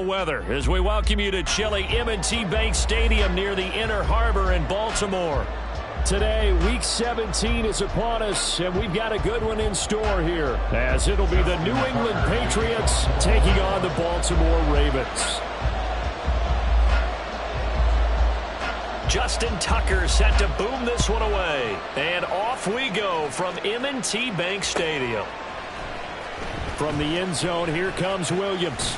football weather as we welcome you to chilly M&T Bank Stadium near the Inner Harbor in Baltimore. Today, Week 17 is upon us, and we've got a good one in store here, as it'll be the New England Patriots taking on the Baltimore Ravens. Justin Tucker set to boom this one away, and off we go from M&T Bank Stadium. From the end zone, here comes Williams.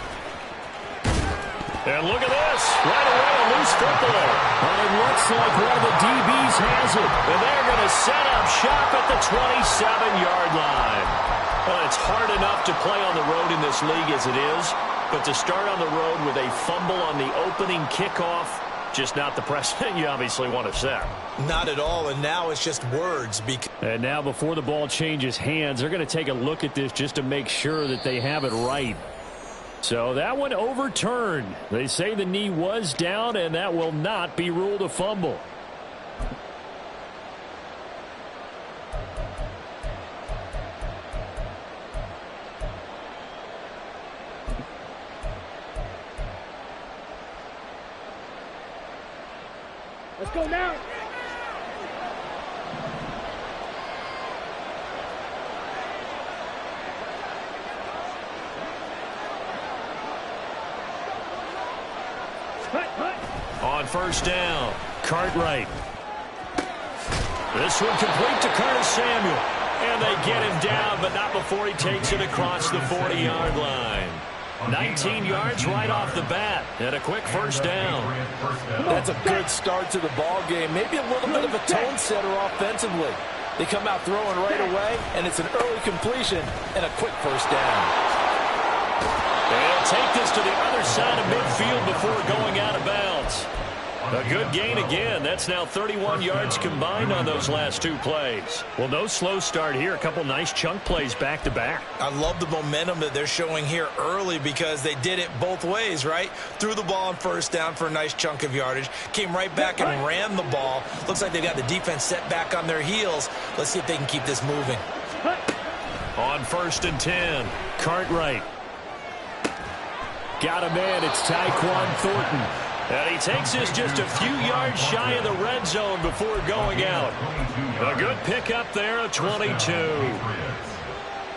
And look at this. Right away, a loose football. And it looks like one of the DBs has it. And they're going to set up shop at the 27-yard line. Well, it's hard enough to play on the road in this league as it is. But to start on the road with a fumble on the opening kickoff, just not the precedent you obviously want to set. Not at all, and now it's just words. And now before the ball changes hands, they're going to take a look at this just to make sure that they have it right. So that one overturned. They say the knee was down, and that will not be ruled a fumble. Let's go now. On first down, Cartwright. This one complete to Curtis Samuel. And they get him down, but not before he takes it across the 40-yard line. 19 yards right off the bat, and a quick first down. That's a good start to the ball game. Maybe a little bit of a tone setter offensively. They come out throwing right away, and it's an early completion and a quick first down. They'll take this to the other side of midfield before going out of bounds. A good gain again. That's now 31 yards combined on those last two plays. Well, no slow start here. A couple nice chunk plays back-to-back. I love the momentum that they're showing here early because they did it both ways, right? Threw the ball on first down for a nice chunk of yardage. Came right back and ran the ball. Looks like they've got the defense set back on their heels. Let's see if they can keep this moving. On first and 10, Cartwright. Got a man. It's Tyquan Thornton. And he takes this just a few yards shy of the red zone before going out. A good pickup there, a 22.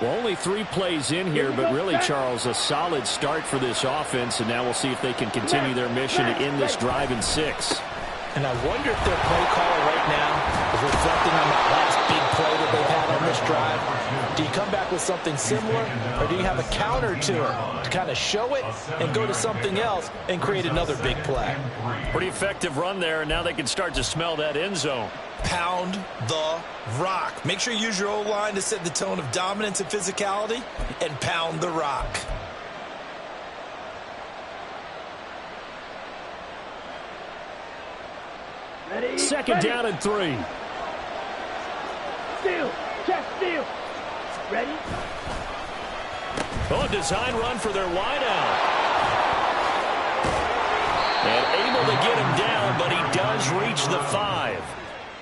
Well, only 3 plays in here, but really, Charles, a solid start for this offense. And now we'll see if they can continue their mission to end this drive in 6. And I wonder if their play caller right now is reflecting on that last big play that they've had on this drive. Do you come back with something similar, or do you have a counter to it to kind of show it and go to something else and create another big play? Pretty effective run there, and now they can start to smell that end zone. Pound the rock. Make sure you use your O-line to set the tone of dominance and physicality, and pound the rock. Ready? Second down and 3. Steal. Check steal. Ready? Oh, design run for their wideout. And able to get him down, but he does reach the 5.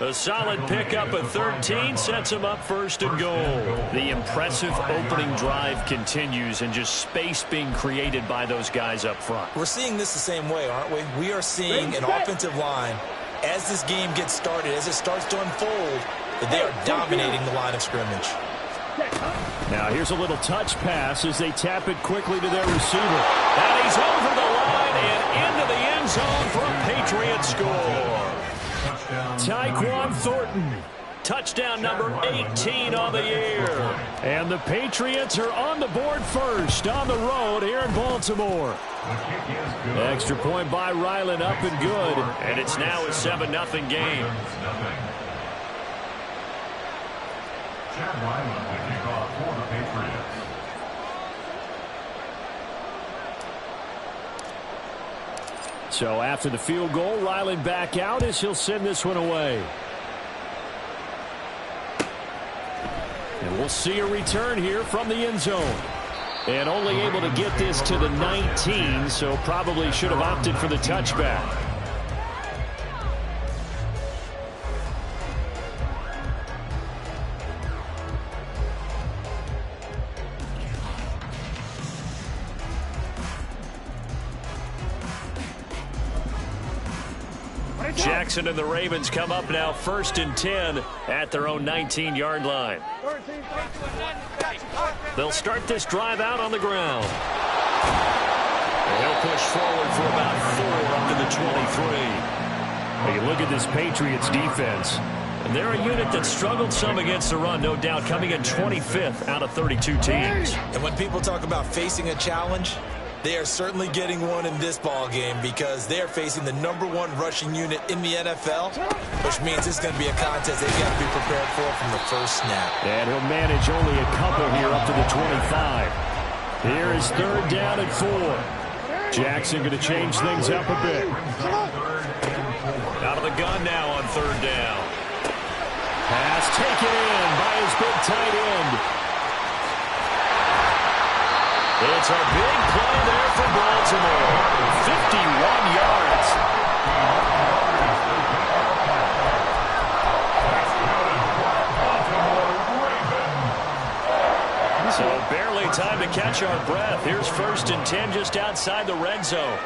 A solid pickup of 13 sets him up first and goal. The impressive opening drive continues, and just space being created by those guys up front. We're seeing this the same way, aren't we? We are seeing an offensive line, as this game gets started, as it starts to unfold, that they are dominating the line of scrimmage. Now here's a little touch pass as they tap it quickly to their receiver. And he's over the line and into the end zone for a Patriot score. Tyquan Thornton, touchdown number 18 on the year. And the Patriots are on the board first on the road here in Baltimore. Extra point by Ryland, up and good. And it's now a 7-0 game. Chad Ryland will kick off for the Patriots. So after the field goal, Ryland back out as he'll send this one away. And we'll see a return here from the end zone. And only able to get this to the 19, so probably should have opted for the touchback. Jackson and the Ravens come up now 1st and 10 at their own 19-yard line. They'll start this drive out on the ground. And he'll push forward for about 4 up to the 23. Now you look at this Patriots defense, and they're a unit that struggled some against the run, no doubt, coming in 25th out of 32 teams. And when people talk about facing a challenge, they are certainly getting one in this ball game because they are facing the #1 rushing unit in the NFL, which means it's going to be a contest they've got to be prepared for from the first snap. And he'll manage only a couple here up to the 25. Here is 3rd down and 4. Jackson going to change things up a bit. Out of the gun now on 3rd down. Pass taken in by his big tight end. It's a big play there for Baltimore. 51 yards. So barely time to catch our breath. Here's 1st and 10 just outside the red zone.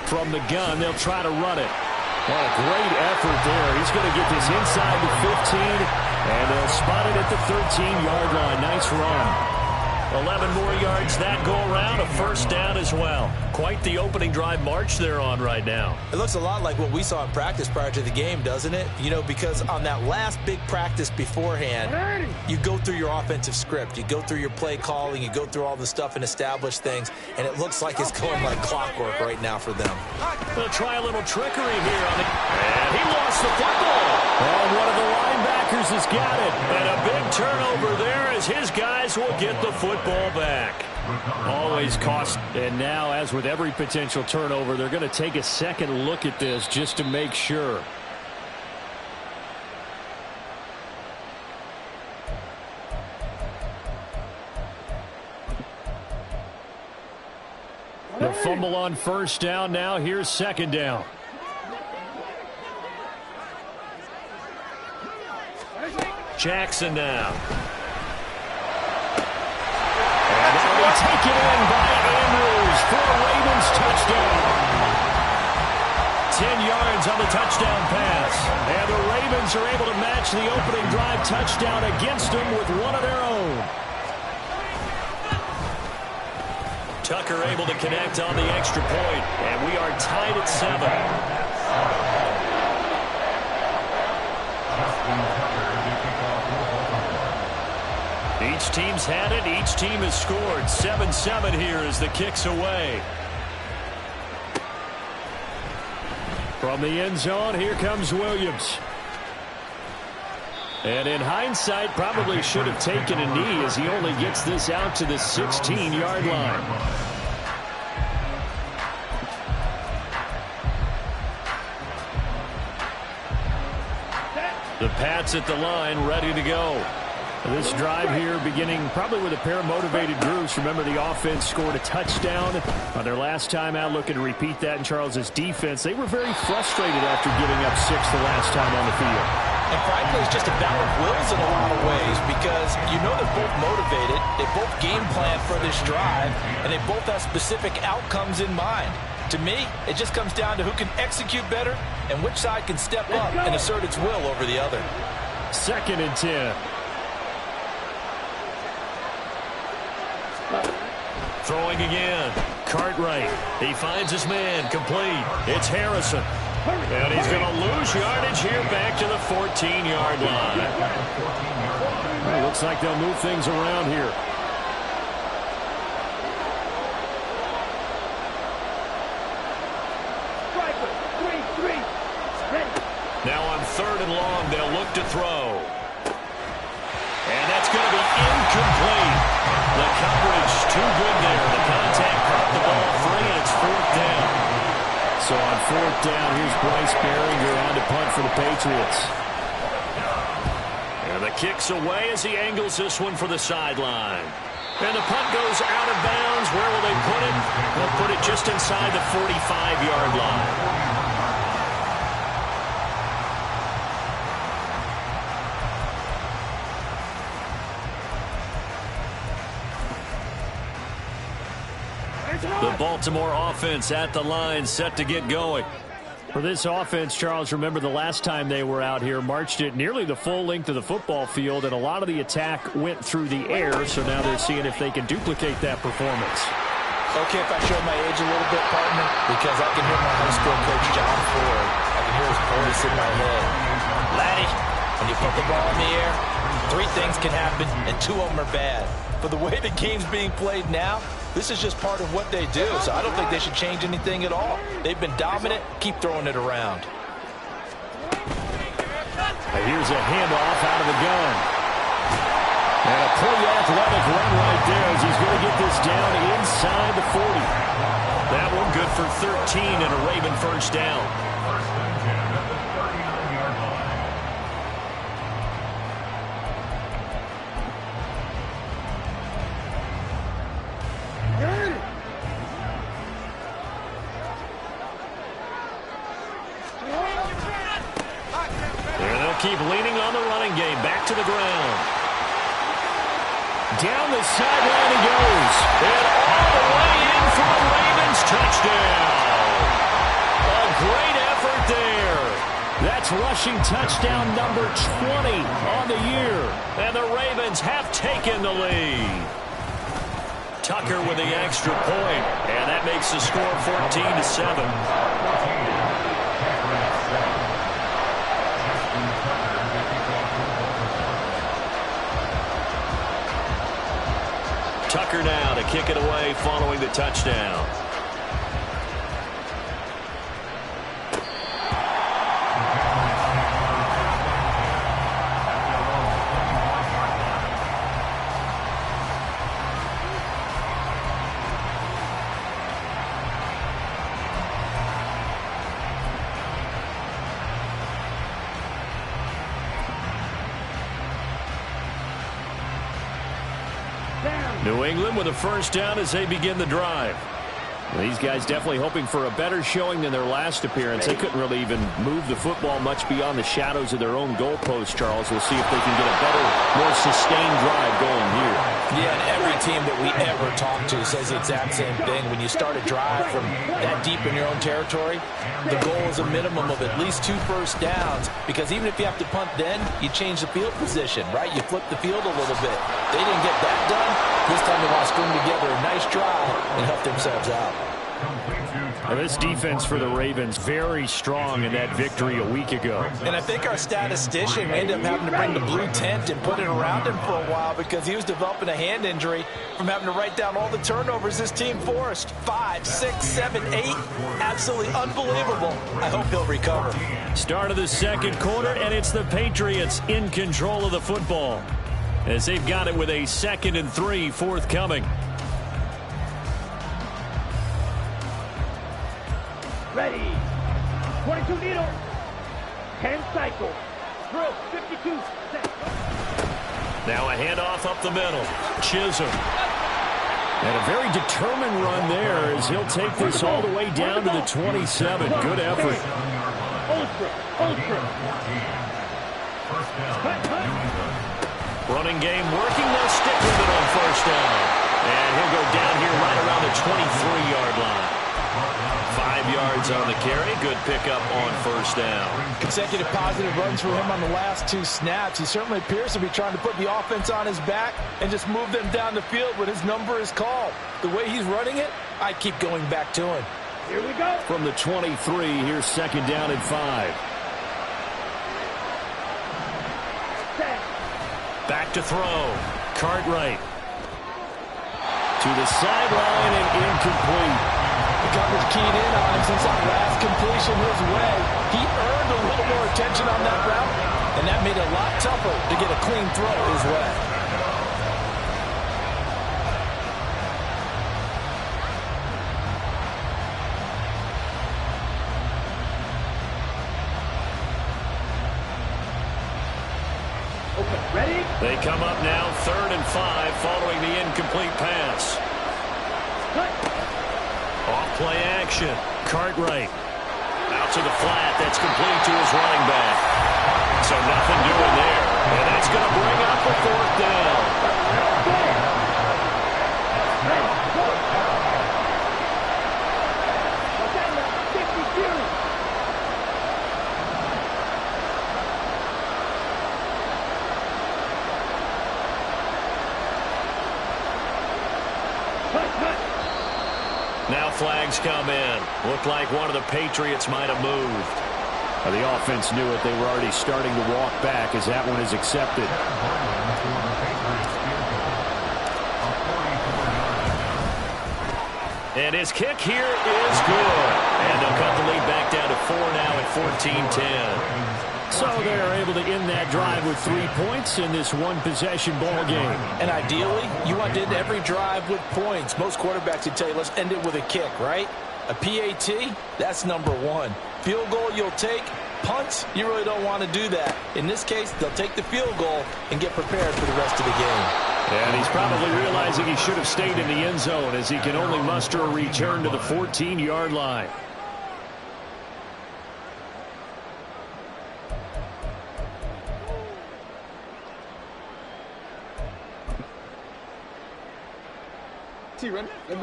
From the gun, they'll try to run it. What a great effort there. He's going to get this inside the 15, and they'll spot it at the 13-yard line. Nice run. 11 more yards that go around, a 1st down as well. Quite the opening drive march they're on right now. It looks a lot like what we saw in practice prior to the game, doesn't it? You know, because on that last big practice beforehand, you go through your offensive script. You go through your play calling. You go through all the stuff and establish things. And it looks like it's going like clockwork right now for them. They'll try a little trickery here on the... And he lost the football. And one of the linebackers has got it. And a big turnover there as his guys will get the football back. Always cost. And now, as with every potential turnover, they're going to take a second look at this just to make sure. The fumble on 1st down now. Here's 2nd down. Jackson now. And that'll be taken in by Andrews for a Ravens touchdown. 10 yards on the touchdown pass. And the Ravens are able to match the opening drive touchdown against them with one of their own. Tucker able to connect on the extra point, and we are tied at 7. Each team's had it. Each team has scored. 7-7 here as the kick's away. From the end zone, here comes Williams. And in hindsight, probably should have taken a knee as he only gets this out to the 16-yard line. The Pats at the line, ready to go. This drive here beginning probably with a pair of motivated groups. Remember, the offense scored a touchdown on their last time out. Looking to repeat that in Charles's defense. They were very frustrated after giving up 6 the last time on the field. And frankly, it's just a battle of wills in a lot of ways because you know they're both motivated. They both game plan for this drive, and they both have specific outcomes in mind. To me, it just comes down to who can execute better and which side can step up and assert its will over the other. 2nd and 10. Throwing again. Cartwright. He finds his man. Complete. It's Harrison. And he's going to lose yardage here back to the 14-yard line. Well, looks like they'll move things around here. Now on 3rd and long, they'll look to throw. And that's going to be incomplete. The coverage too good there. The contact caught the ball free, and it's 4th down. So on 4th down, here's Bryce Baringer on to punt for the Patriots. And the kick's away as he angles this one for the sideline. And the punt goes out of bounds. Where will they put it? They'll put it just inside the 45-yard line. The Baltimore offense at the line, set to get going. For this offense, Charles, remember the last time they were out here, marched it nearly the full length of the football field, and a lot of the attack went through the air, so now they're seeing if they can duplicate that performance. Okay, if I show my age a little bit, partner, because I can hear my high school coach, John Ford. I can hear his voice in my head. Laddie, when you put the ball in the air, 3 things can happen, and 2 of them are bad. For the way the game's being played now, this is just part of what they do, so I don't think they should change anything at all. They've been dominant. Keep throwing it around. Here's a handoff out of the gun. And a pretty athletic run right there as he's going to get this down inside the 40. That one good for 13 and a Raven first down. First and 10 at the 39-yard line. And they'll keep leaning on the running game. Back to the ground. Down the sideline he goes. And all the way in for a Ravens touchdown. A great effort there. That's rushing touchdown number 20 on the year. And the Ravens have taken the lead. Tucker with the extra point. And that makes the score 14-7. Tucker now to kick it away following the touchdown. New England with a first down as they begin the drive. Well, these guys definitely hoping for a better showing than their last appearance. They couldn't really even move the football much beyond the shadows of their own goalpost, Charles. We'll see if they can get a better, more sustained drive going here. Yeah, and every team that we ever talk to says the exact same thing. When you start a drive from that deep in your own territory, the goal is a minimum of at least 2 first downs, because even if you have to punt then, you change the field position, right? You flip the field a little bit. They didn't get that done. This time they want to string together a nice drive and help themselves out. Now this defense for the Ravens very strong in that victory a week ago. And I think our statistician ended up having to bring the blue tent and put it around him for a while because he was developing a hand injury from having to write down all the turnovers this team forced. 5, 6, 7, 8. Absolutely unbelievable. I hope he'll recover. Start of the second quarter, and it's the Patriots in control of the football as they've got it with a 2nd and 3 forthcoming. Ready. 22 needle. 10 cycle. Drill 52. Set. Now a handoff up the middle. Chisholm. And a very determined run there as he'll take this all the way down to the 27. Good effort. Ultra. Running game working. They'll stick with it on first down. And he'll go down here right around the 23-yard line. 5 yards on the carry. Good pickup on first down. Consecutive positive runs for him on the last 2 snaps. He certainly appears to be trying to put the offense on his back and just move them down the field when his number is called. The way he's running it, I keep going back to him. Here we go. From the 23, here's 2nd down and 5. Set. Back to throw. Cartwright. To the sideline and incomplete. The coverage keyed in on him since that last completion his way. He earned a little more attention on that route, and that made it a lot tougher to get a clean throw his way. Okay, ready? They come up now 3rd and 5 following the incomplete pass. Cut. Off play action. Cartwright. Out to the flat. That's complete to his running back. So nothing doing there. And that's going to bring up a 4th down. Now flags come in. Looked like one of the Patriots might have moved. The offense knew it. They were already starting to walk back as that one is accepted. And his kick here is good. And they'll cut the lead back down to 4 now at 14-10. So they're able to end that drive with 3 points in this one-possession ball game. And ideally, you want to end every drive with points. Most quarterbacks would tell you, let's end it with a kick, right? A PAT, that's number one. Field goal you'll take. Punts, you really don't want to do that. In this case, they'll take the field goal and get prepared for the rest of the game. And he's probably realizing he should have stayed in the end zone as he can only muster a return to the 14-yard line.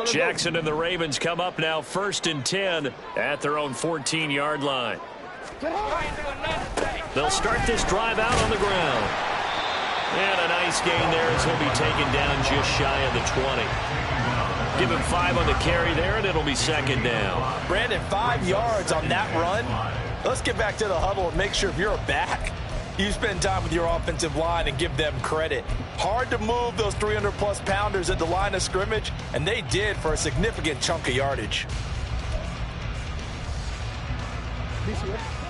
Jackson and the Ravens come up now 1st and 10 at their own 14-yard line. They'll start this drive out on the ground. And a nice gain there as he'll be taken down just shy of the 20. Give him 5 on the carry there, and it'll be 2nd down. Brandon, 5 yards on that run. Let's get back to the huddle and make sure if you're a back, you spend time with your offensive line and give them credit. Hard to move those 300-plus pounders at the line of scrimmage, and they did for a significant chunk of yardage.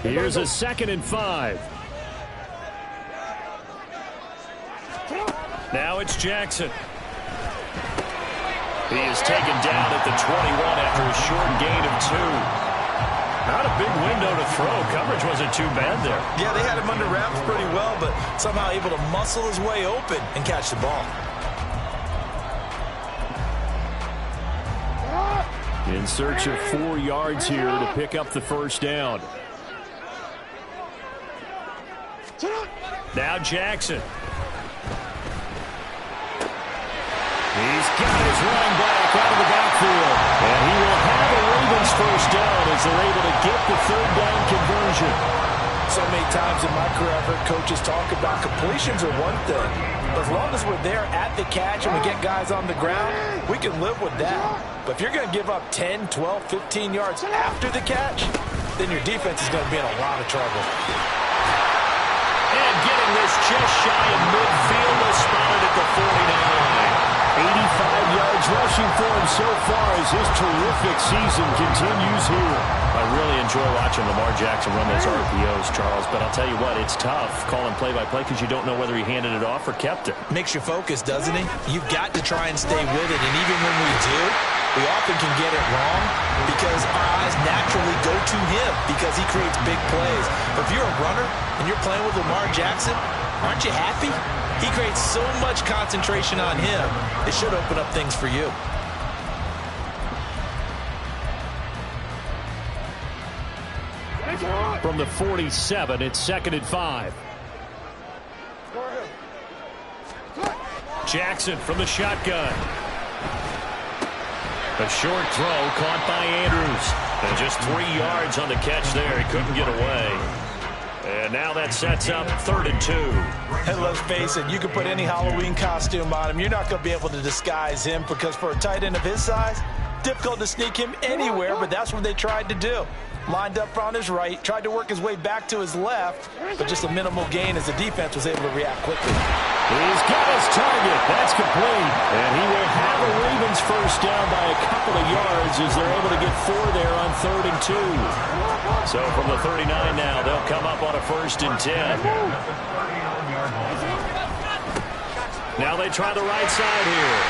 Here's a 2nd and 5. Now it's Jackson. He is taken down at the 21 after a short gain of 2. Not a big window to throw. Coverage wasn't too bad there. Yeah, they had him under wraps pretty well, but somehow able to muscle his way open and catch the ball. In search of 4 yards here to pick up the 1st down. Now Jackson. He's got his running back out of the backfield. And he will have a Ravens 1st down as they're able to get the 3rd down conversion. So many times in my career, I've heard coaches talk about completions are one thing. As long as we're there at the catch and we get guys on the ground, we can live with that. But if you're going to give up 10, 12, 15 yards after the catch, then your defense is going to be in a lot of trouble. And getting this just shy of midfield is spotted at the 49. 85 yards rushing for him so far as this terrific season continues here. I really enjoy watching Lamar Jackson run those RPOs, Charles, but I'll tell you what, it's tough calling play-by-play because you don't know whether he handed it off or kept it. Makes you focus, doesn't he? You've got to try and stay with it, and even when we do, we often can get it wrong because our eyes naturally go to him because he creates big plays. But if you're a runner and you're playing with Lamar Jackson, aren't you happy? He creates so much concentration on him, it should open up things for you. From the 47, it's 2nd and 5. Jackson from the shotgun. A short throw caught by Andrews. And just 3 yards on the catch there. He couldn't get away. And now that sets up 3rd and 2. And let's face it, you can put any Halloween costume on him. You're not going to be able to disguise him because for a tight end of his size, difficult to sneak him anywhere, but that's what they tried to do. Lined up on his right, tried to work his way back to his left, but just a minimal gain as the defense was able to react quickly. He's got his target. That's complete. And he will have a Ravens 1st down by a couple of yards as they're able to get 4 there on 3rd and 2. So from the 39 now, they'll come up on a 1st and 10. Now they try the right side here.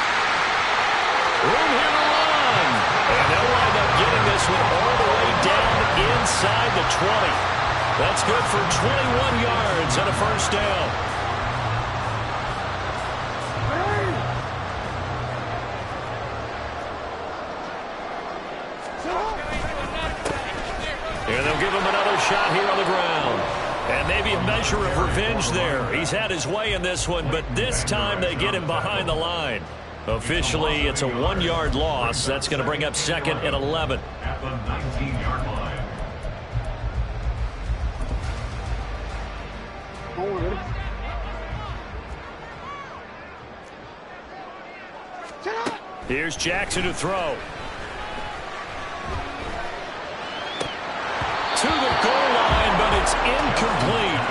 Room here to run. And they'll wind up getting this one all the way down inside the 20. That's good for 21 yards and a 1st down. And they'll give him another shot here on the ground. And maybe a measure of revenge there. He's had his way in this one, but this time they get him behind the line. Officially, it's a 1-yard loss. That's going to bring up 2nd and 11. At the 19-yard line. Here's Jackson to throw. incomplete.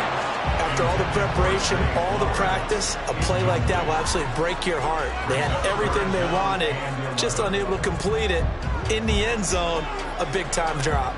After all the preparation, all the practice, a play like that will absolutely break your heart. They had everything they wanted, just unable to complete it. In the end zone, a big-time drop.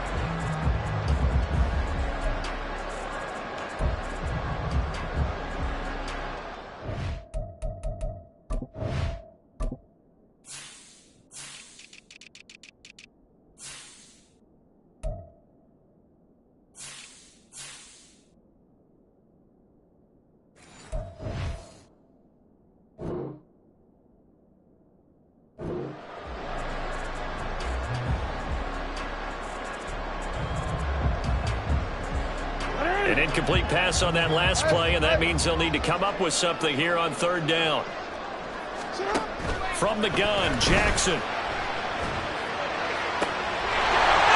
An incomplete pass on that last play, and that means they'll need to come up with something here on third down. From the gun, Jackson.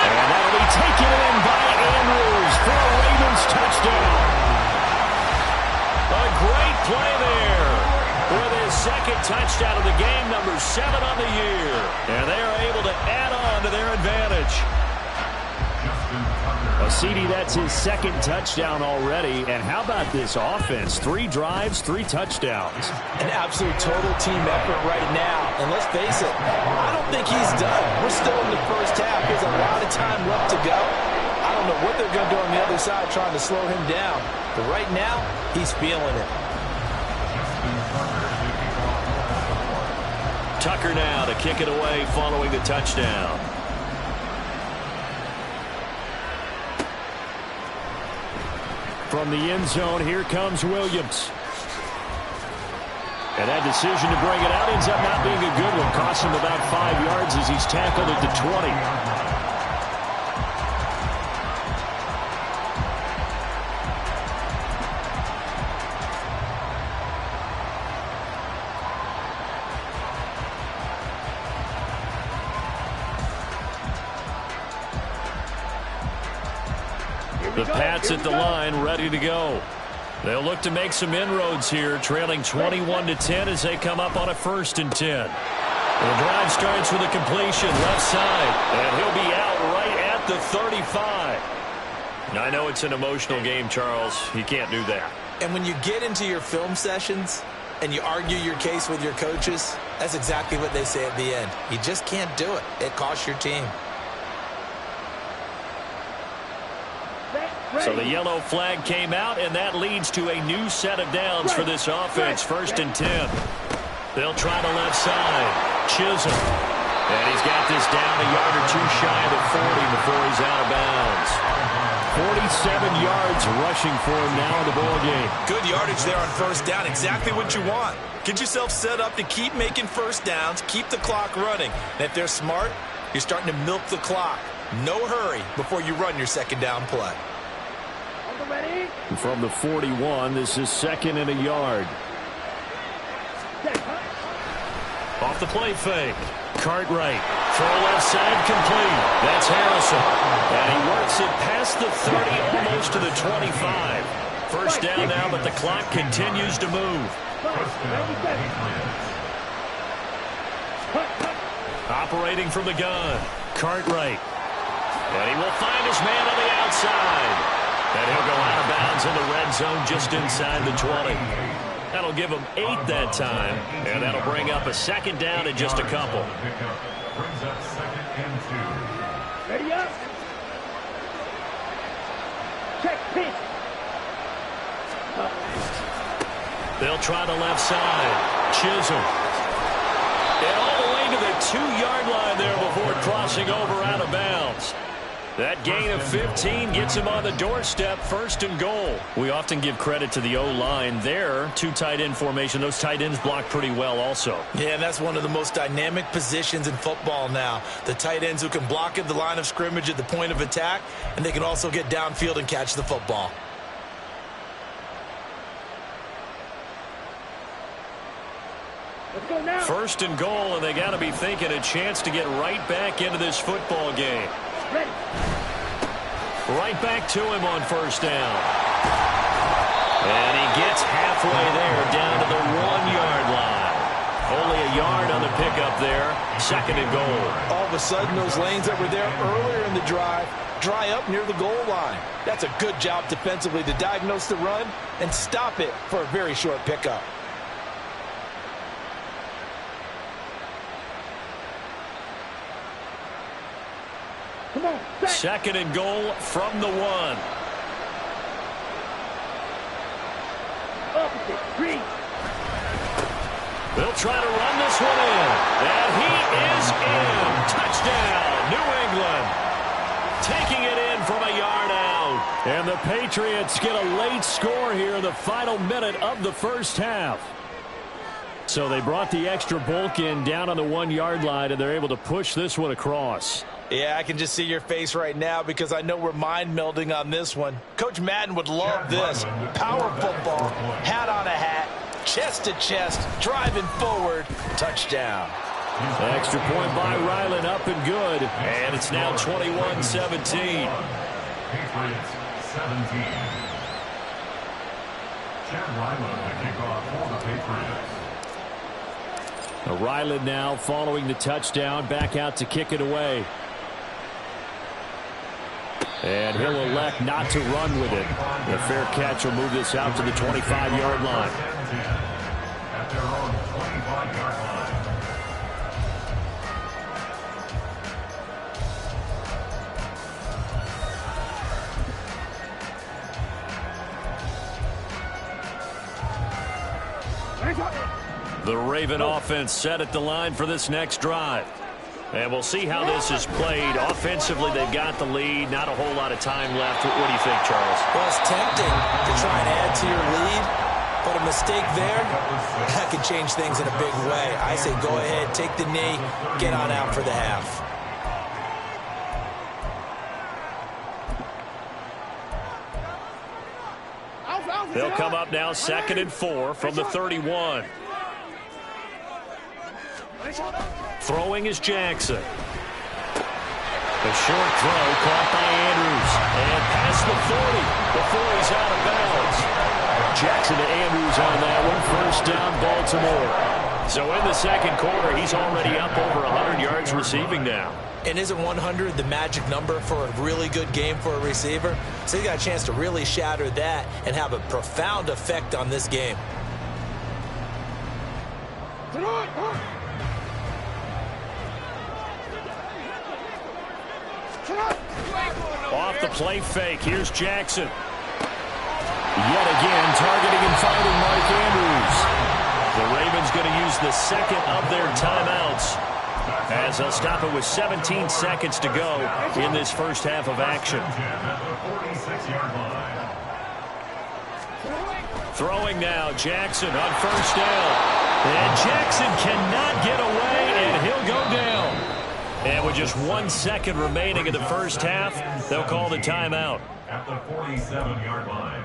And that'll be taken in by Andrews for a Ravens touchdown. A great play there with his second touchdown of the game, number 7 on the year. And they are able to add on to their advantage. Well, CD, that's his second touchdown already. And how about this offense? 3 drives, 3 touchdowns. An absolute total team effort right now. And let's face it, I don't think he's done. We're still in the first half. There's a lot of time left to go. I don't know what they're going to do on the other side trying to slow him down. But right now, he's feeling it. Tucker now to kick it away following the touchdown. From the end zone, here comes Williams. And that decision to bring it out ends up not being a good one. Costs him about 5 yards as he's tackled at the 20. The Pats at the line, ready to go. They'll look to make some inroads here, trailing 21-10 as they come up on a 1st and 10. The drive starts with a completion, left side, and he'll be out right at the 35. Now, I know it's an emotional game, Charles. You can't do that. And when you get into your film sessions and you argue your case with your coaches, that's exactly what they say at the end. You just can't do it. It costs your team. So the yellow flag came out, and that leads to a new set of downs for this offense. 1st and 10. They'll try to left side. Chisholm. And he's got this down a yard or 2 shy of the 40 before he's out of bounds. 47 yards rushing for him now in the ball game. Good yardage there on 1st down. Exactly what you want. Get yourself set up to keep making 1st downs, keep the clock running. And if they're smart, you're starting to milk the clock. No hurry before you run your 2nd down play. Ready? From the 41, this is 2nd and a yard. Off the play fake. Cartwright. Throw left side complete. That's Harrison. And he works it past the 30, almost to the 25. 1st down now, but the clock continues to move. Operating from the gun. Cartwright. And he will find his man on the outside. And he'll go out of bounds in the red zone just inside the 20. That'll give him 8 that time. And that'll bring up a 2nd down in just a couple. Brings up 2nd and 2. Ready up. Check pitch. They'll try the left side. Chisholm. And all the way to the 2-yard line there before crossing over out of bounds. That gain of 15 gets him on the doorstep, 1st and goal. We often give credit to the O-line there. 2 tight end formation. Those tight ends block pretty well also. Yeah, and that's one of the most dynamic positions in football now. The tight ends who can block at the line of scrimmage at the point of attack, and they can also get downfield and catch the football. Let's go now. 1st and goal, and they got to be thinking a chance to get right back into this football game. Ready. Right back to him on 1st down. And he gets halfway there down to the 1-yard line. Only a yard on the pickup there. 2nd and goal. All of a sudden, those lanes that were there earlier in the drive dry up near the goal line. That's a good job defensively to diagnose the run and stop it for a very short pickup. Come on, set. 2nd and goal from the 1. Opposite, green. They'll try to run this one in. And he is in. Touchdown, New England. Taking it in from a yard out. And the Patriots get a late score here in the final minute of the first half. So they brought the extra bulk in down on the 1-yard line, and they're able to push this one across. Yeah, I can just see your face right now because I know we're mind melding on this one. Coach Madden would love this. Power football, hat on a hat, chest to chest, driving forward, touchdown. Extra point by Ryland, up and good. And it's now 21-17. Patriots 17. Chad Ryland to kick off for the Patriots. Ryland now following the touchdown, back out to kick it away. And he'll elect not to run with it. The fair catch will move this out to the 25-yard line. At their own 25-yard line. The Raven offense set at the line for this next drive. And we'll see how this is played. Offensively, they've got the lead. Not a whole lot of time left. What do you think, Charles? Well, it's tempting to try and add to your lead, but a mistake there, that could change things in a big way. I say go ahead, take the knee, get on out for the half. They'll come up now 2nd and 4 from the 31. Throwing is Jackson. A short throw caught by Andrews. And past the 40 before he's out of bounds. Jackson to Andrews on that one. 1st down, Baltimore. So in the 2nd quarter, he's already up over 100 yards receiving now. And isn't 100 the magic number for a really good game for a receiver? So he got a chance to really shatter that and have a profound effect on this game. Off the play fake, here's Jackson. Yet again, targeting and finding Mark Andrews. The Ravens going to use the 2nd of their timeouts, as they'll stop it with 17 seconds to go in this first half of action. Throwing now, Jackson on 1st down. And Jackson cannot get away, and he'll go down. And with just 1 second remaining in the first half, they'll call the timeout. At the 47-yard line.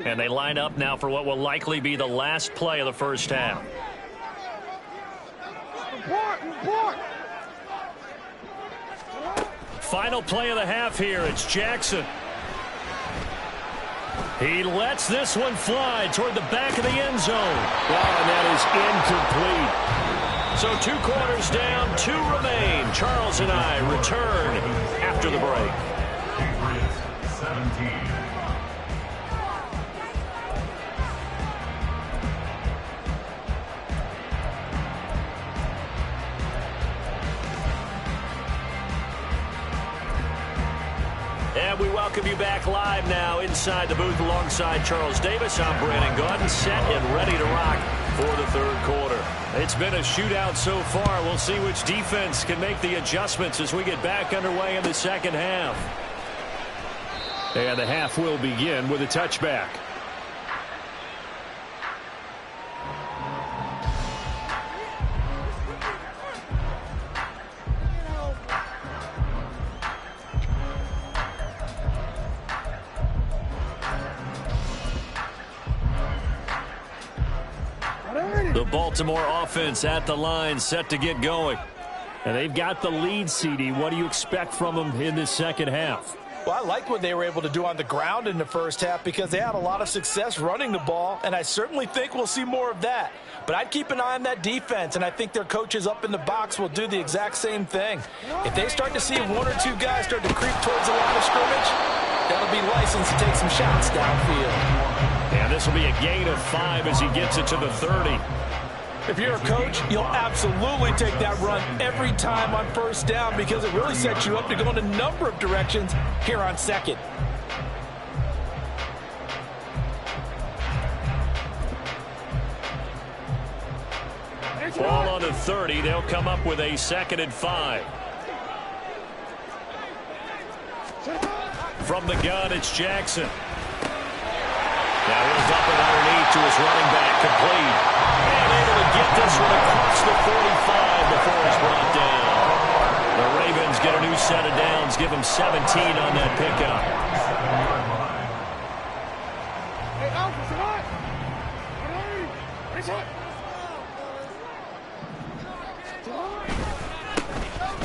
And they line up now for what will likely be the last play of the first half. Final play of the half here. It's Jackson. He lets this one fly toward the back of the end zone. Well, and that is incomplete. So 2 quarters down, 2 remain. Charles and I return after the break. Patriots 17. And we welcome you back live now inside the booth alongside Charles Davis. I'm Brandon Gaudin, set and ready to rock for the 3rd quarter. It's been a shootout so far. We'll see which defense can make the adjustments as we get back underway in the 2nd half. And the half will begin with a touchback. The Baltimore offense at the line, set to get going. And they've got the lead, CD. What do you expect from them in this second half? Well, I like what they were able to do on the ground in the first half because they had a lot of success running the ball, and I certainly think we'll see more of that. But I'd keep an eye on that defense, and I think their coaches up in the box will do the exact same thing. If they start to see one or two guys start to creep towards the line of scrimmage, that'll be licensed to take some shots downfield. And this will be a gain of 5 as he gets it to the 30. If you're a coach, you'll absolutely take that run every time on first down because it really sets you up to go in a number of directions here on second. Ball on the 30. They'll come up with a 2nd and 5. From the gun, it's Jackson. Now he'll dump it underneath to his running back, complete. And able to get this one across the 45 before it's brought down. The Ravens get a new set of downs, give them 17 on that pickup.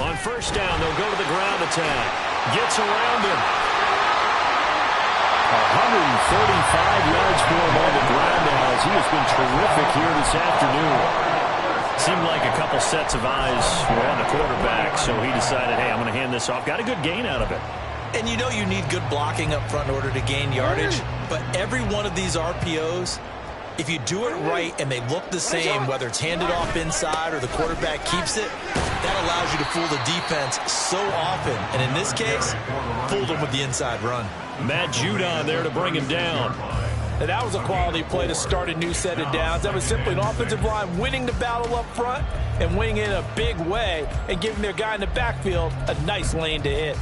On first down, they'll go to the ground attack. Gets around him. 135 yards for him on the ground now as he has been terrific here this afternoon. Seemed like a couple sets of eyes were on the quarterback, so he decided, hey, I'm going to hand this off. Got a good gain out of it. And you know you need good blocking up front in order to gain yardage, but every one of these RPOs, if you do it right and they look the same, whether it's handed off inside or the quarterback keeps it, that allows you to fool the defense so often. And in this case, fooled them with the inside run. Matt Judon there to bring him down. And that was a quality play to start a new set of downs. That was simply an offensive line winning the battle up front and winning it in a big way and giving their guy in the backfield a nice lane to hit.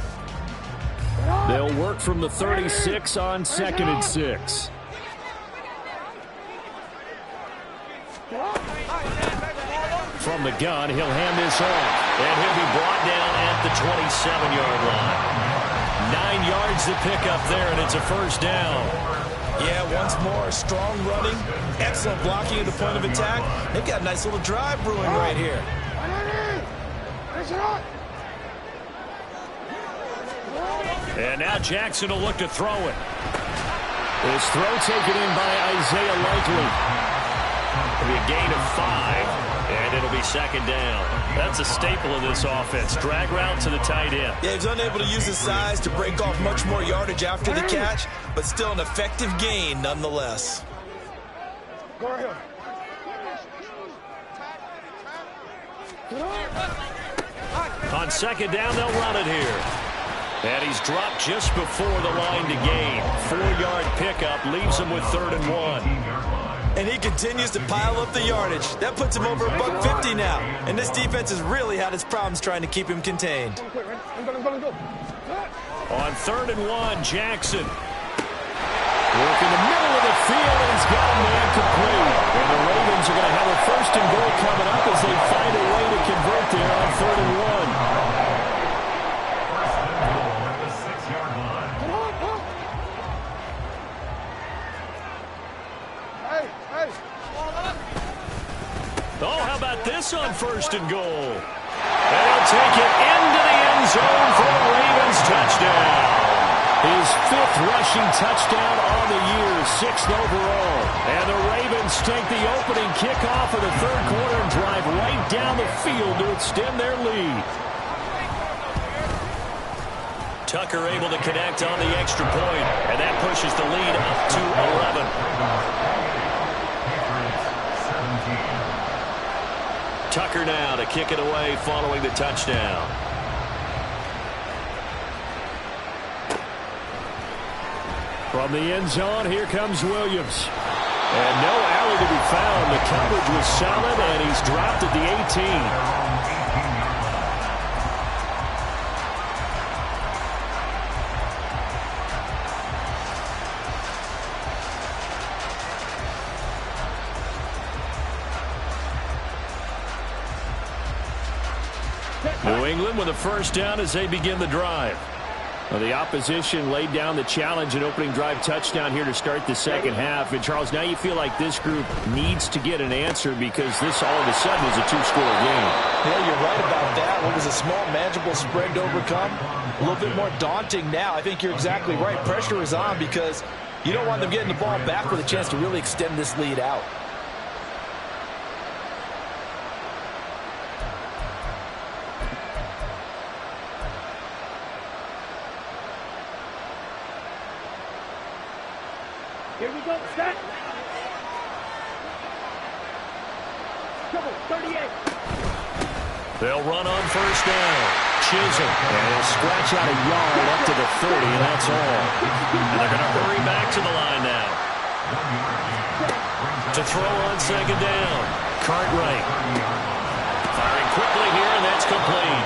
They'll work from the 36 on 2nd and 6. From the gun, he'll hand this off. And he'll be brought down at the 27-yard line. 9 yards to pick up there, and it's a first down. Yeah, once more, strong running, excellent blocking at the point of attack. They've got a nice little drive brewing right here. And now Jackson will look to throw it. His throw taken in by Isaiah Likely. It'll be a gain of 5, and it'll be 2nd down. That's a staple of this offense. Drag route to the tight end. Yeah, he's unable to use his size to break off much more yardage after the catch, but still an effective gain nonetheless. On 2nd down, they'll run it here. And he's dropped just before the line to gain. 4-yard pickup leaves him with 3rd and 1. And he continues to pile up the yardage. That puts him over $150 now. And this defense has really had its problems trying to keep him contained. On 3rd and 1, Jackson. Work in the middle of the field, and he's got a man complete. And the Ravens are going to have a 1st and goal coming up as they find a way to convert there on 3rd and 1. Oh, how about this on 1st and goal? And he'll take it into the end zone for a Ravens touchdown. His 5th rushing touchdown on the year, 6th overall. And the Ravens take the opening kickoff of the 3rd quarter and drive right down the field to extend their lead. Tucker able to connect on the extra point, and that pushes the lead up to 11. Tucker now to kick it away following the touchdown. From the end zone, here comes Williams. And no alley to be found. The coverage was solid, and he's dropped at the 18. New England with a 1st down as they begin the drive. Well, the opposition laid down the challenge and opening drive touchdown here to start the second half. And, Charles, now you feel like this group needs to get an answer because this all of a sudden is a two-score game. Yeah, you're right about that. What was a small, manageable spread to overcome? A little bit more daunting now. I think you're exactly right. Pressure is on because you don't want them getting the ball back with a chance to really extend this lead out. Here we go, set. Double 38. They'll run on first down. Chisholm. And he'll scratch out a yard up to the 30, and that's all. And they're going to hurry back to the line now. To throw on second down. Cartwright. Firing quickly here, and that's complete.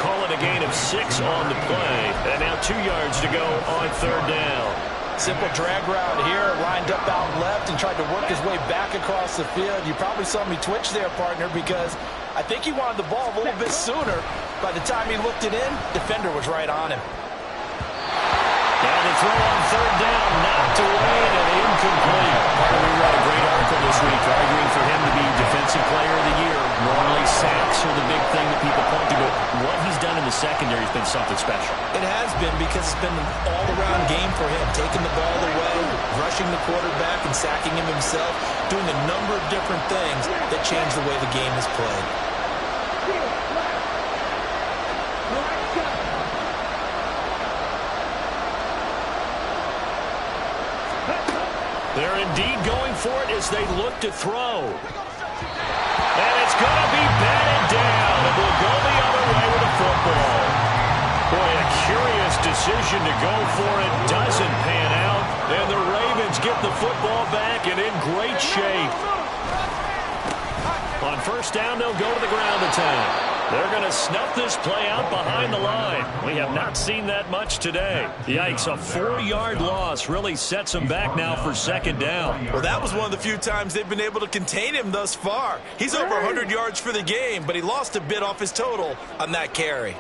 Call it a gain of 6 on the play. And now 2 yards to go on third down. Simple drag route here, lined up out left and tried to work his way back across the field. You probably saw me twitch there, partner, because I think he wanted the ball a little bit sooner. By the time he looked it in, defender was right on him. Now the throw on third down, knocked away and incomplete. We read a great article this week arguing for him to be Defensive Player of the Year. Normally sacks are the big thing that people point to, but what he's done in the secondary has been something special. It has been because it's been an all-around game for him, taking the ball away, rushing the quarterback and sacking him himself, doing a number of different things that change the way the game is played. They're indeed going for it as they look to throw. And it's going to be batted down. It will go the other way with the football. Boy, a curious decision to go for it. Doesn't pan out. And the Ravens get the football back and in great shape. On first down, they'll go to the ground attack. They're going to snuff this play out behind the line. We have not seen that much today. Yikes, a 4-yard loss really sets them back now for second down. Well, that was one of the few times they've been able to contain him thus far. He's over 100 yards for the game, but he lost a bit off his total on that carry.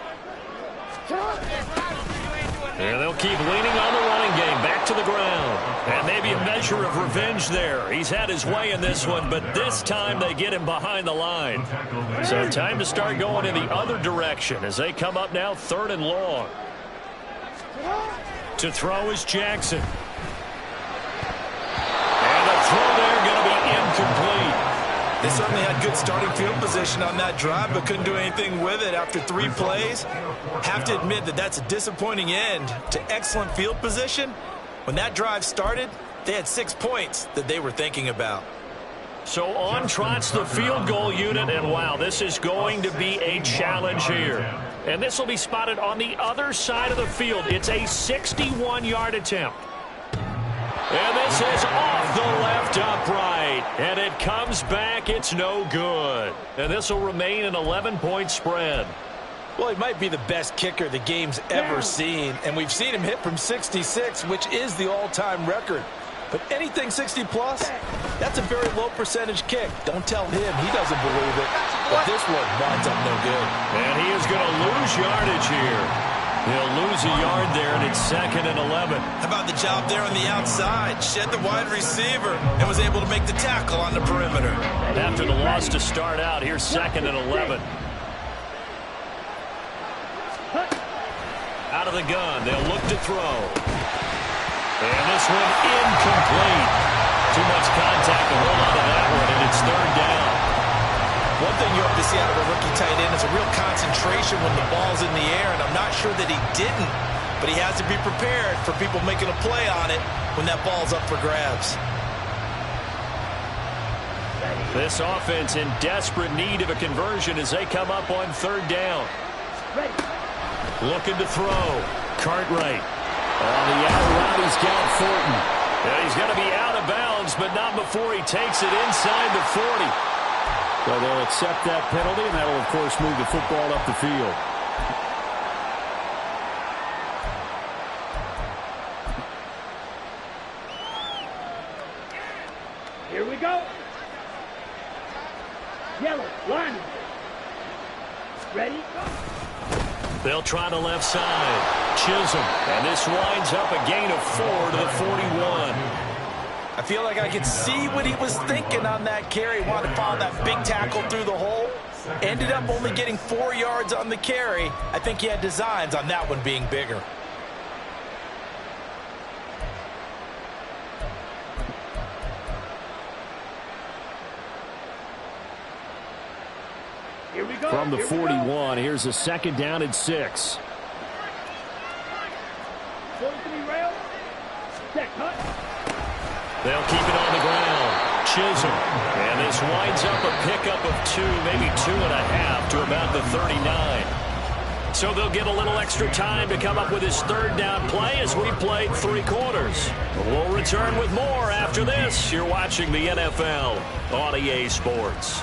And they'll keep leaning on the running game, back to the ground. And maybe a measure of revenge there. He's had his way in this one, but this time they get him behind the line. So time to start going in the other direction as they come up now 3rd and long. To throw is Jackson. And the throw there going to be incomplete. They certainly had good starting field position on that drive, but couldn't do anything with it after 3 plays. Have to admit that that's a disappointing end to excellent field position. When that drive started, they had 6 points that they were thinking about. So on trots the field goal unit, and wow, this is going to be a challenge here. And this will be spotted on the other side of the field. It's a 61-yard attempt. And this is off the left upright. And it comes back. It's no good. And this will remain an 11-point spread. Well, he might be the best kicker the game's ever seen. And we've seen him hit from 66, which is the all-time record. But anything 60-plus, that's a very low percentage kick. Don't tell him. He doesn't believe it. But this one winds up no good. And he is going to lose yardage here. He'll lose a yard there, and it's 2nd and 11. How about the job there on the outside? Shed the wide receiver and was able to make the tackle on the perimeter. After the loss to start out, here's 2nd and 11. Out of the gun, they'll look to throw. And this one incomplete. Too much contact to hold on to that one, and it's 3rd down. One thing you hope to see out of a rookie tight end is a real concentration when the ball's in the air, and I'm not sure that he didn't, but he has to be prepared for people making a play on it when that ball's up for grabs. This offense in desperate need of a conversion as they come up on 3rd down. Looking to throw. Cartwright. On the out route, he's got Thornton. Yeah, he's going to be out of bounds, but not before he takes it inside the 40. So they'll accept that penalty, and that will, of course, move the football up the field. Here we go. Yellow, line. Ready? They'll try the left side. Chisholm. And this winds up a gain of 4 to the 41. I feel like I could see what he was thinking on that carry. Wanted to follow that big tackle through the hole. Ended up only getting 4 yards on the carry. I think he had designs on that one being bigger. Here we go. From the 41, here's a second down and 6. Going to be rail. Set cut. They'll keep it on the ground. Chisholm. And this winds up a pickup of 2, maybe 2.5 to about the 39. So they'll get a little extra time to come up with his third down play as we played 3 quarters. We'll return with more after this. You're watching the NFL on EA Sports.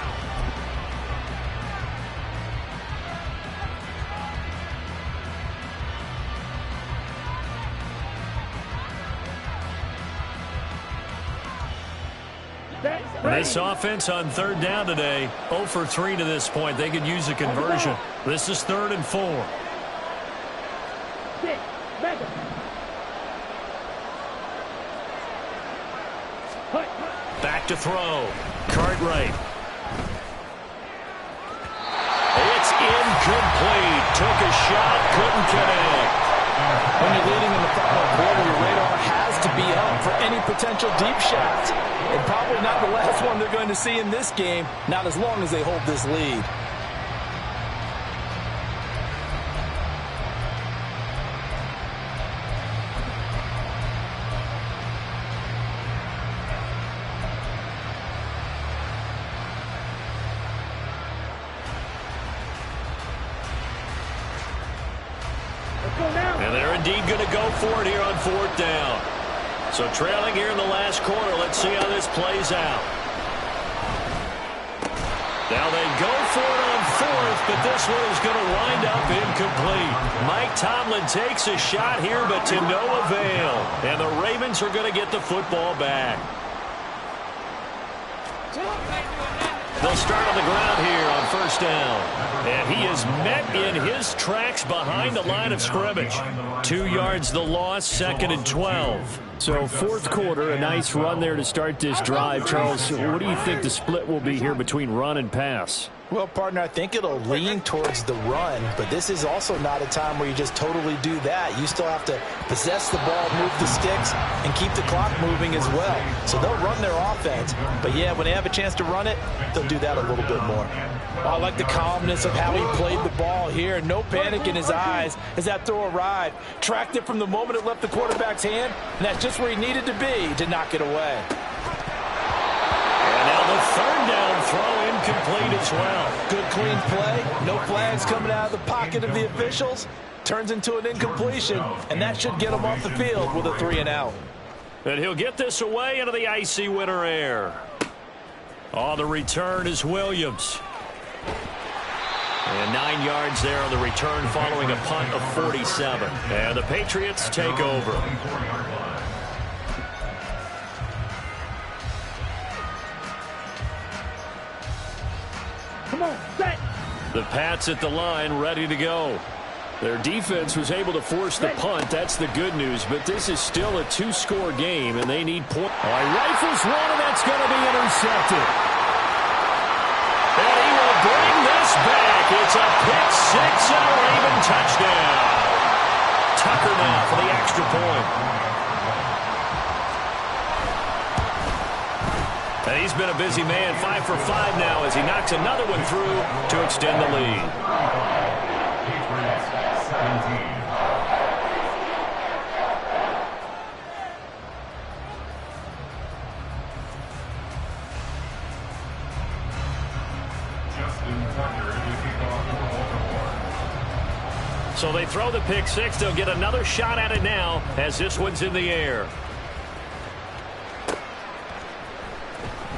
This offense on third down today, 0 for 3 to this point. They could use a conversion. This is 3rd and 4. Back to throw. Cartwright. It's incomplete. Took a shot, couldn't connect. When you're leading in the final quarter, your radar has to be up for any potential deep shots. And probably not the last one they're going to see in this game, not as long as they hold this lead. And they're indeed going to go for it here on 4th down. So trailing here in the last quarter, let's see how this plays out. Now they go for it on 4th, but this one is going to wind up incomplete. Mike Tomlin takes a shot here, but to no avail. And the Ravens are going to get the football back. They'll start on the ground here on 1st down. And he is met in his tracks behind the line of scrimmage. 2 yards the loss, 2nd and 12. So 4th quarter, a nice run there to start this drive. Charles, what do you think the split will be here between run and pass? Well, partner, I think it'll lean towards the run, but this is also not a time where you just totally do that. You still have to possess the ball, move the sticks, and keep the clock moving as well. So they'll run their offense, but yeah, when they have a chance to run it, they'll do that a little bit more. I like the calmness of how he played the ball here. No panic in his eyes as that throw arrived. Tracked it from the moment it left the quarterback's hand, and that's just where he needed to be to knock it away. And now the 3rd down throw incomplete as well. Good clean play. No flags coming out of the pocket of the officials. Turns into an incompletion, and that should get him off the field with a 3-and-out. And he'll get this away into the icy winter air. On the return is Williams. And 9 yards there on the return following a punt of 47. And the Patriots take over. Come on, set. The Pats at the line, ready to go. Their defense was able to force the punt. That's the good news. But this is still a 2-score game, and they need points. Rifles one, and that's going to be intercepted. And he will bring this back. It's a pick-6 and a Raven touchdown. Tucker now for the extra point. And he's been a busy man, 5 for 5 now as he knocks another one through to extend the lead. So they throw the pick-6. They'll get another shot at it now as this one's in the air.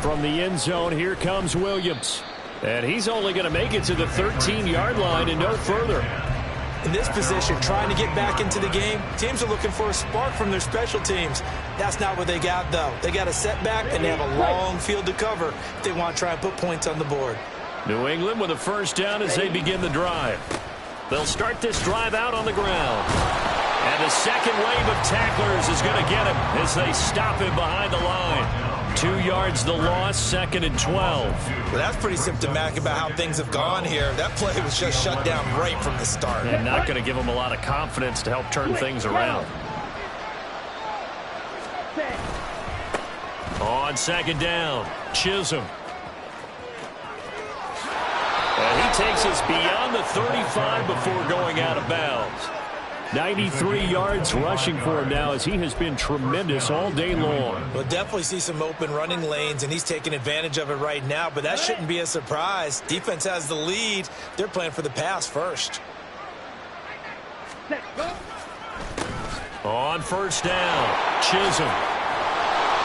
From the end zone, here comes Williams. And he's only going to make it to the 13-yard line and no further. In this position, trying to get back into the game, teams are looking for a spark from their special teams. That's not what they got, though. They got a setback, and they have a long field to cover if they want to try and put points on the board. New England with a first down as they begin the drive. They'll start this drive out on the ground. And the second wave of tacklers is going to get him as they stop him behind the line. 2 yards the loss, 2nd and 12. Well, that's pretty symptomatic about how things have gone here. That play was just shut down right from the start. And not going to give them a lot of confidence to help turn things around. On 2nd down, Chisholm. And he takes us beyond the 35 before going out of bounds. 93 yards rushing for him now as he has been tremendous all day long. We'll definitely see some open running lanes, and he's taking advantage of it right now, but that shouldn't be a surprise. Defense has the lead. They're playing for the pass first. On 1st down, Chisholm.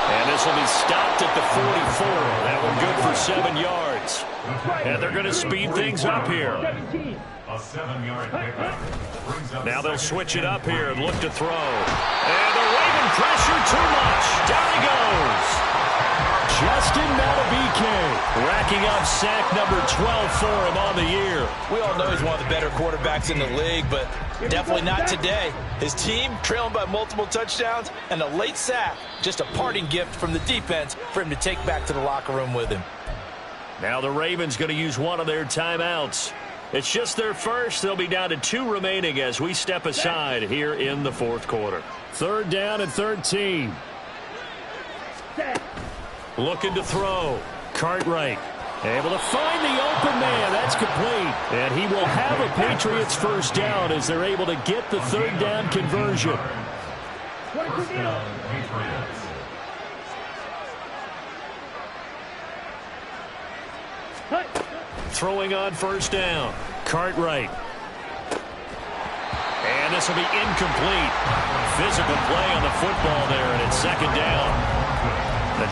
And this will be stopped at the 44. That one good for 7 yards. And they're going to speed things up here. A 7-yard pickup. Now they'll switch it up here and look to throw. And the Raven pressure too much. Down he goes. Justin Madubuike racking up sack number 12 for him on the year. We all know he's one of the better quarterbacks in the league, but definitely not today. His team trailing by multiple touchdowns and a late sack. Just a parting gift from the defense for him to take back to the locker room with him. Now the Ravens going to use one of their timeouts. It's just their first. They'll be down to 2 remaining as we step aside here in the 4th quarter. 3rd down and 13. Looking to throw. Cartwright able to find the open man. That's complete. And he will have a Patriots first down as they're able to get the 3rd down conversion. Throwing on 1st down. Cartwright. And this will be incomplete. Physical play on the football there, and it's 2nd down.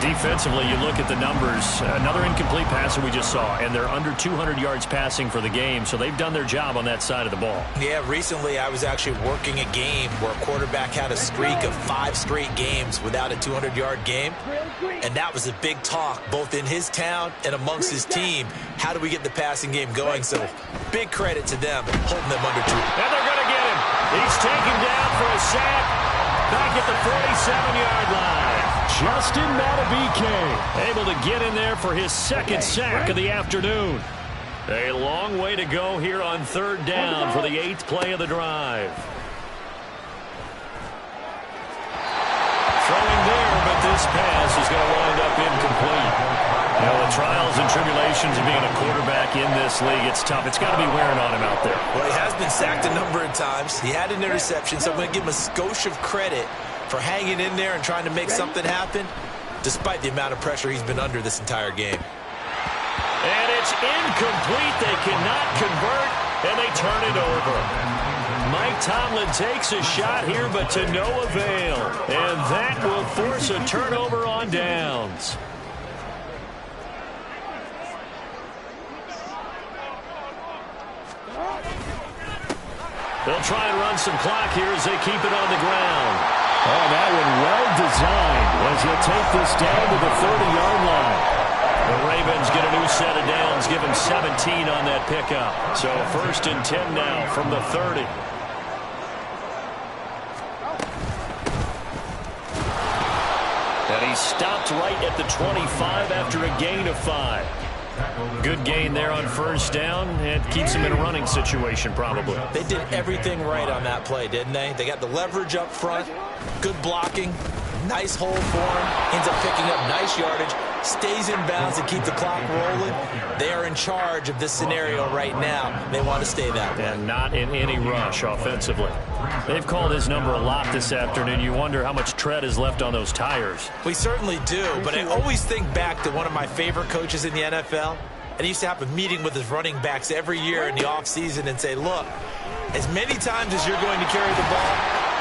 Defensively, you look at the numbers. Another incomplete pass that we just saw, and they're under 200 yards passing for the game, so they've done their job on that side of the ball. Yeah, recently I was actually working a game where a quarterback had a streak of 5 straight games without a 200-yard game, and that was a big talk both in his town and amongst his team. How do we get the passing game going? So big credit to them holding them under 2. And they're going to get him. He's taken down for a sack back at the 47-yard line. Justin Madubuike able to get in there for his 2nd sack of the afternoon. A long way to go here on 3rd down for the 8th play of the drive. Throwing there, but this pass is going to wind up incomplete. You know, the trials and tribulations of being a quarterback in this league, it's tough. It's got to be wearing on him out there. Well, he has been sacked a number of times. He had an interception, so I'm going to give him a skosh of credit for hanging in there and trying to make something happen, despite the amount of pressure he's been under this entire game. And it's incomplete. They cannot convert, and they turn it over. Mike Tomlin takes a shot here, but to no avail. And that will force a turnover on downs. They'll try and run some clock here as they keep it on the ground. Oh, that one well designed as he'll take this down to the 30-yard line. The Ravens get a new set of downs, give him 17 on that pickup. So 1st and 10 now from the 30. And he's stopped right at the 25 after a gain of 5. Good gain there on 1st down. It keeps him in a running situation probably. They did everything right on that play, didn't they? They got the leverage up front, good blocking, nice hole for him, ends up picking up nice yardage, stays in bounds to keep the clock rolling. They are in charge of this scenario right now. They want to stay that way. And not in any rush offensively. They've called his number a lot this afternoon. You wonder how much tread is left on those tires. We certainly do, but I always think back to one of my favorite coaches in the NFL. And he used to have a meeting with his running backs every year in the offseason and say, look, as many times as you're going to carry the ball,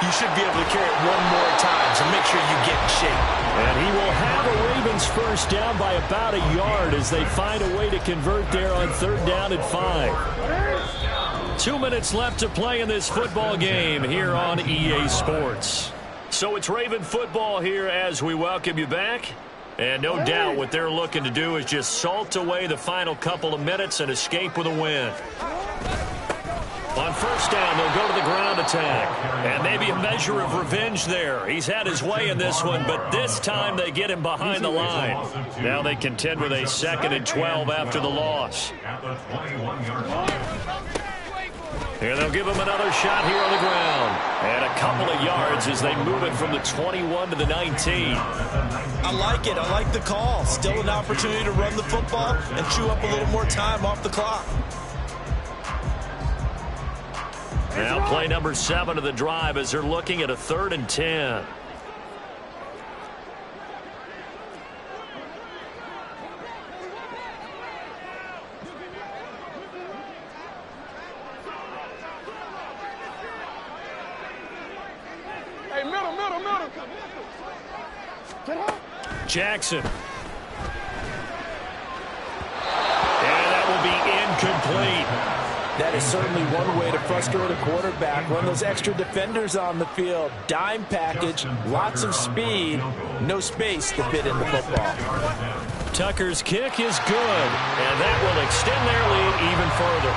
you should be able to carry it one more time, so make sure you get in shape. And he will have a Ravens first down by about a yard as they find a way to convert there on 3rd down and 5. 2 minutes left to play in this football game here on EA Sports. So it's Raven football here as we welcome you back. And no doubt what they're looking to do is just salt away the final couple of minutes and escape with a win. On first down, they'll go to the ground attack. And maybe a measure of revenge there. He's had his way in this one, but this time they get him behind the line. Now they contend with a 2nd and 12 after the loss. And they'll give him another shot here on the ground. And a couple of yards as they move it from the 21 to the 19. I like it. I like the call. Still an opportunity to run the football and chew up a little more time off the clock. Now play number 7 of the drive as they're looking at a 3rd and 10. Hey, middle. Get up. Jackson. And that will be incomplete. That is certainly one way to frustrate a quarterback. Run those extra defenders on the field. Dime package, lots of speed, no space to fit in the football. Tucker's kick is good, and that will extend their lead even further.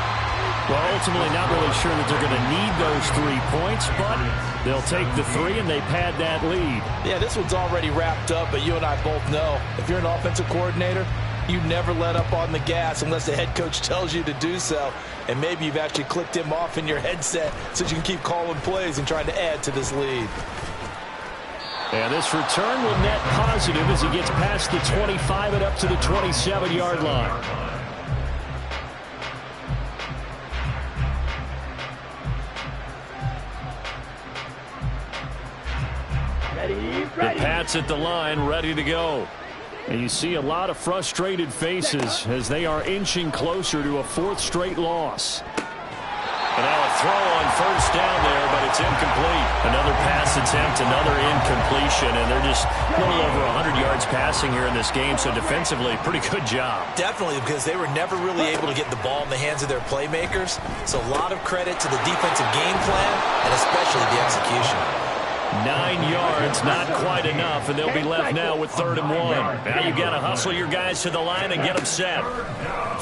Well, ultimately not really sure that they're going to need those 3 points, but they'll take the 3 and they pad that lead. Yeah, this one's already wrapped up, but you and I both know if you're an offensive coordinator, you never let up on the gas unless the head coach tells you to do so. And maybe you've actually clicked him off in your headset so you can keep calling plays and trying to add to this lead. And this return will net positive as he gets past the 25 and up to the 27-yard line. The Pats at the line, ready to go. And you see a lot of frustrated faces as they are inching closer to a 4th straight loss. And now a throw on first down there, but it's incomplete. Another pass attempt, another incompletion, and they're just a little over 100 yards passing here in this game, so defensively, pretty good job. Definitely, because they were never really able to get the ball in the hands of their playmakers. So a lot of credit to the defensive game plan and especially the execution. 9 yards, not quite enough, and they'll be left now with 3rd and 1. Now you got to hustle your guys to the line and get them set.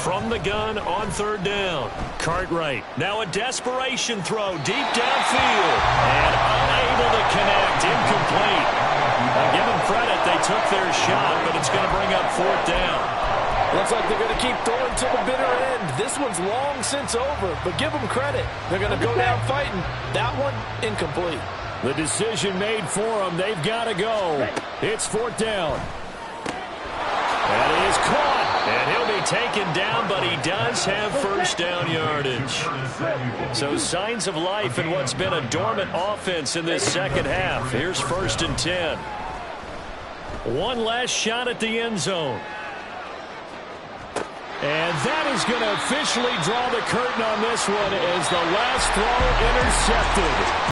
From the gun on 3rd down. Cartwright, now a desperation throw deep downfield. And unable to connect, incomplete. I'll give them credit, they took their shot, but it's going to bring up 4th down. Looks like they're going to keep throwing to the bitter end. This one's long since over, but give them credit. They're going to go down fighting. That one, incomplete. The decision made for them. They've got to go. It's 4th down. That is caught. And he'll be taken down, but he does have first down yardage. So signs of life in what's been a dormant offense in this second half. Here's 1st and 10. One last shot at the end zone. And that is going to officially draw the curtain on this one as the last throw intercepted.